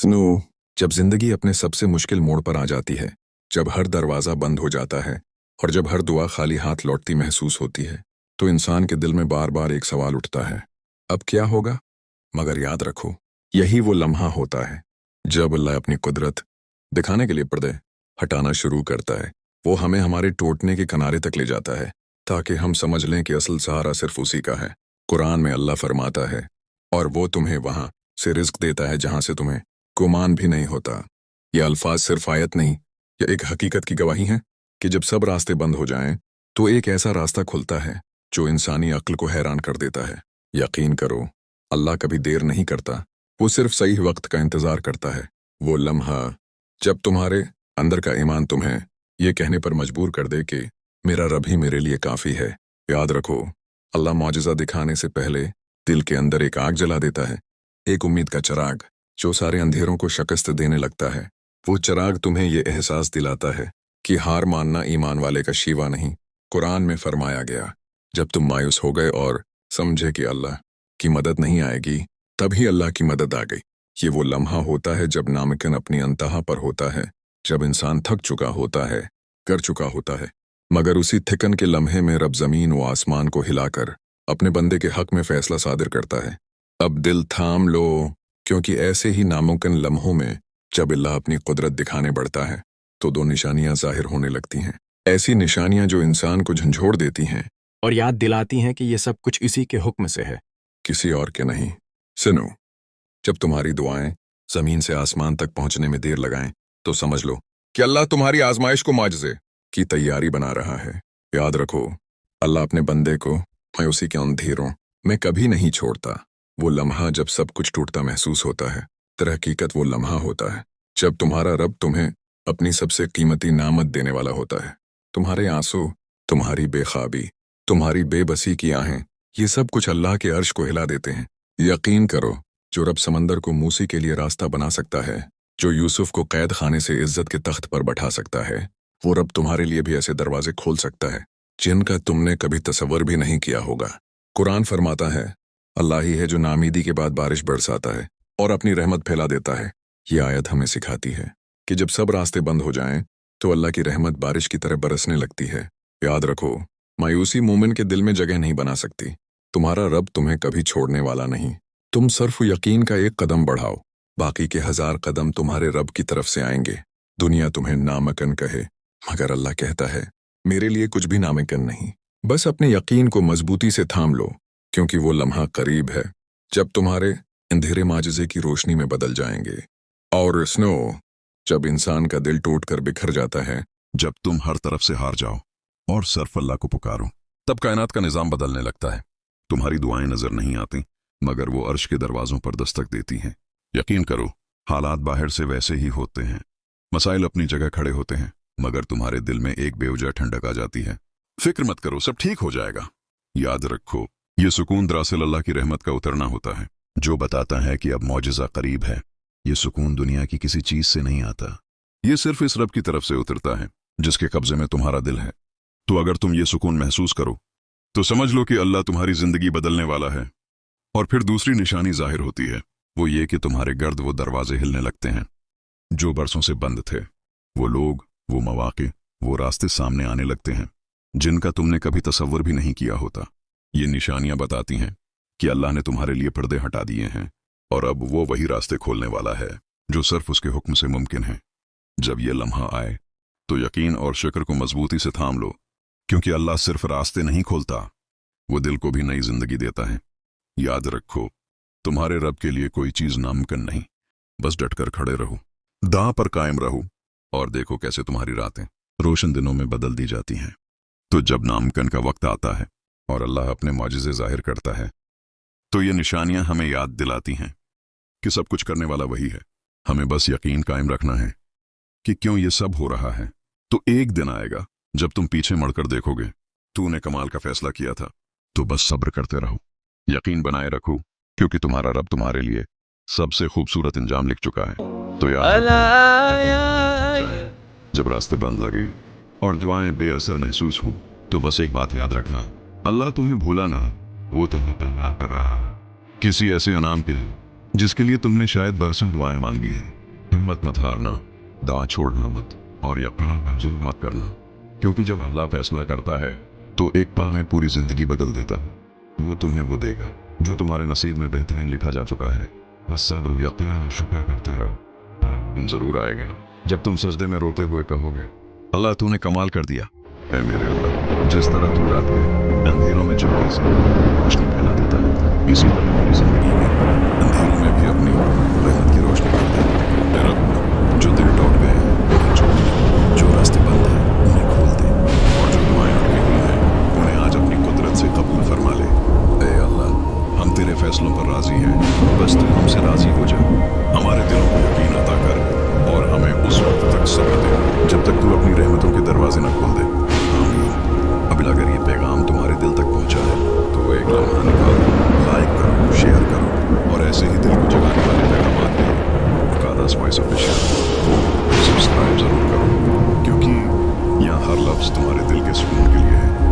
Snow, जब जिंदगी अपने सबसे मुश्किल मोड़ पर आ जाती है, जब हर दरवाज़ा बंद हो जाता है और जब हर दुआ खाली हाथ लौटती महसूस होती है, तो इंसान के दिल में बार बार एक सवाल उठता है, अब क्या होगा? मगर याद रखो, यही वो लम्हा होता है जब अल्लाह अपनी कुदरत दिखाने के लिए पर्दे हटाना शुरू करता है। वो हमें हमारे टूटने के किनारे तक ले जाता है ताकि हम समझ लें कि असल सहारा सिर्फ उसी का है। कुरान में अल्लाह फरमाता है, और वो तुम्हें वहां से रिस्क देता है जहां से तुम्हें गुमान भी नहीं होता। ये अल्फाज सिर्फ आयत नहीं, यह एक हकीकत की गवाही है कि जब सब रास्ते बंद हो जाएं, तो एक ऐसा रास्ता खुलता है जो इंसानी अक्ल को हैरान कर देता है। यकीन करो, अल्लाह कभी देर नहीं करता, वो सिर्फ सही वक्त का इंतजार करता है। वो लम्हा जब तुम्हारे अंदर का ईमान तुम्हें ये कहने पर मजबूर कर दे कि मेरा रब ही मेरे लिए काफ़ी है। याद रखो, अल्लाह मौजज़ा दिखाने से पहले दिल के अंदर एक आग जला देता है, एक उम्मीद का चिराग जो सारे अंधेरों को शिकस्त देने लगता है। वो चिराग तुम्हें ये एहसास दिलाता है कि हार मानना ईमान वाले का शीवा नहीं। कुरान में फरमाया गया, जब तुम मायूस हो गए और समझे कि अल्लाह की मदद नहीं आएगी, तभी अल्लाह की मदद आ गई। ये वो लम्हा होता है जब नामुमकिन अपनी अंतहा पर होता है, जब इंसान थक चुका होता है, कर चुका होता है, मगर उसी थिकन के लम्हे में रब ज़मीन व आसमान को हिलाकर अपने बंदे के हक में फैसला सादिर करता है। अब दिल थाम लो, क्योंकि ऐसे ही नामुमकिन लम्हों में जब अल्लाह अपनी कुदरत दिखाने बढ़ता है, तो दो निशानियां जाहिर होने लगती हैं। ऐसी निशानियां जो इंसान को झंझोड़ देती हैं और याद दिलाती हैं कि ये सब कुछ इसी के हुक्म से है, किसी और के नहीं। सुनो, जब तुम्हारी दुआएं जमीन से आसमान तक पहुंचने में देर लगाएं, तो समझ लो कि अल्लाह तुम्हारी आजमाइश को माजज़े की तैयारी बना रहा है। याद रखो, अल्लाह अपने बंदे को मायूसी के अंधेरों में कभी नहीं छोड़ता। वो लम्हा जब सब कुछ टूटता महसूस होता है, तर हकीकत वो लम्हा होता है जब तुम्हारा रब तुम्हें अपनी सबसे कीमती नामत देने वाला होता है। तुम्हारे आंसू, तुम्हारी बेख्वाबी, तुम्हारी बेबसी की आहें, ये सब कुछ अल्लाह के अर्श को हिला देते हैं। यकीन करो, जो रब समंदर को मूसी के लिए रास्ता बना सकता है, जो यूसुफ को कैद खाने से इज्जत के तख्त पर बैठा सकता है, वो रब तुम्हारे लिए भी ऐसे दरवाजे खोल सकता है जिनका तुमने कभी तसव्वुर भी नहीं किया होगा। कुरान फरमाता है, अल्लाह ही है जो नामीदी के बाद बारिश बरसाता है और अपनी रहमत फैला देता है। ये आयत हमें सिखाती है कि जब सब रास्ते बंद हो जाएं, तो अल्लाह की रहमत बारिश की तरह बरसने लगती है। याद रखो, मायूसी मोमिन के दिल में जगह नहीं बना सकती। तुम्हारा रब तुम्हें कभी छोड़ने वाला नहीं। तुम सिर्फ यकीन का एक कदम बढ़ाओ, बाकी के 1000 कदम तुम्हारे रब की तरफ से आएंगे। दुनिया तुम्हें नामुमकिन कहे, मगर अल्लाह कहता है, मेरे लिए कुछ भी नामुमकिन नहीं। बस अपने यकीन को मजबूती से थाम लो, क्योंकि वो लम्हा करीब है जब तुम्हारे अंधेरे माजज़े की रोशनी में बदल जाएंगे। और स्नो, जब इंसान का दिल टूट कर बिखर जाता है, जब तुम हर तरफ से हार जाओ और सिर्फ अल्लाह को पुकारो, तब कायनात का निजाम बदलने लगता है। तुम्हारी दुआएं नजर नहीं आती, मगर वो अर्श के दरवाजों पर दस्तक देती हैं। यकीन करो, हालात बाहर से वैसे ही होते हैं, मसाइल अपनी जगह खड़े होते हैं, मगर तुम्हारे दिल में एक बेवजह ठंडक आ जाती है। फिक्र मत करो, सब ठीक हो जाएगा। याद रखो, ये सुकून दरअसल अल्लाह की रहमत का उतरना होता है, जो बताता है कि अब मौजज़ा करीब है। ये सुकून दुनिया की किसी चीज से नहीं आता, ये सिर्फ इस रब की तरफ से उतरता है जिसके कब्जे में तुम्हारा दिल है। तो अगर तुम ये सुकून महसूस करो, तो समझ लो कि अल्लाह तुम्हारी जिंदगी बदलने वाला है। और फिर दूसरी निशानी जाहिर होती है, वो ये कि तुम्हारे गर्द वो दरवाजे हिलने लगते हैं जो बरसों से बंद थे। वो लोग, वो मौके, वो रास्ते सामने आने लगते हैं जिनका तुमने कभी तसव्वुर भी नहीं किया होता। ये निशानियां बताती हैं कि अल्लाह ने तुम्हारे लिए पर्दे हटा दिए हैं और अब वो वही रास्ते खोलने वाला है जो सिर्फ उसके हुक्म से मुमकिन है। जब ये लम्हा आए, तो यकीन और शुक्र को मजबूती से थाम लो, क्योंकि अल्लाह सिर्फ रास्ते नहीं खोलता, वो दिल को भी नई जिंदगी देता है। याद रखो, तुम्हारे रब के लिए कोई चीज नामुमकिन नहीं। बस डटकर खड़े रहो, दांव पर कायम रहो, और देखो कैसे तुम्हारी रातें रोशन दिनों में बदल दी जाती हैं। तो जब नामुमकिन का वक्त आता है और अल्लाह अपने मौजज़े जाहिर करता है, तो ये निशानियां हमें याद दिलाती हैं कि सब कुछ करने वाला वही है। हमें बस यकीन कायम रखना है कि क्यों ये सब हो रहा है। तो एक दिन आएगा जब तुम पीछे मुड़कर देखोगे, तूने कमाल का फैसला किया था। तो बस सब्र करते रहो, यकीन बनाए रखो, क्योंकि तुम्हारा रब तुम्हारे लिए सबसे खूबसूरत इंजाम लिख चुका है। तो यार, जब रास्ते बंद लगे और दुआएं बेअसर महसूस हो, तो बस एक बात याद रखना, अल्लाह तुम्हें भूला ना, वो तुम्हें प्यार कर रहा है। किसी ऐसे अनाम के جس کے لیے تم نے شاید برسوں دعائیں مانگی ہیں۔ ہمت مت ہارنا، دعا چھوڑنا مت، اور یقین محظوظ مت کرنا، کیونکہ جب اللہ فیصلہ کرتا ہے تو ایک پل میں پوری زندگی بدل دیتا ہے۔ وہ تمہیں وہ دے گا جو تمہارے نصیب میں بہترین لکھا جا چکا ہے۔ بس صبر، یقین اور شکر کرتے رہو، دن ضرور آئے گا جب تم سجدے میں روتے ہوئے کہو گے، اللہ تو نے کمال کر دیا۔ اے میرے اللہ، جس طرح تو رات کے اندھیروں میں چپکے سے روشنی پھیلا دیتا ہے، اسی طرح میری زندگی میں اندھیروں میں بھی اپنی رحمت کی روشنی کر دے۔ اے رب، جو دل ٹوٹ گئے ہیں انہیں جوڑ دے، جو راستے بند ہیں انہیں کھول دے، اور جو دعائیں اٹکی ہوئی ہیں انہیں آج اپنی قدرت سے قبول فرما لے۔ اے اللہ، ہم تیرے فیصلوں پر راضی ہیں، بس تو ہم سے راضی ہو جا۔ ہمارے دلوں کو یقین عطا کر اور ہمیں اس وقت تک صبر دے جب تک تو اپنی رحمتوں کے دروازے نہ کھول دے۔ آمین۔ اب اگر یہ پیغام تمہارے دل تک پہنچا ہے تو ایک لمحہ نکالو، لائک کرو، شیئر کرو، اور ایسے ہی دل کو جگانے والے پیغامات کے لیے قادس وائس آفیشیل کو سبسکرائب ضرور کرو، کیونکہ یہاں ہر لفظ تمہارے دل کے سکون کے لیے ہے۔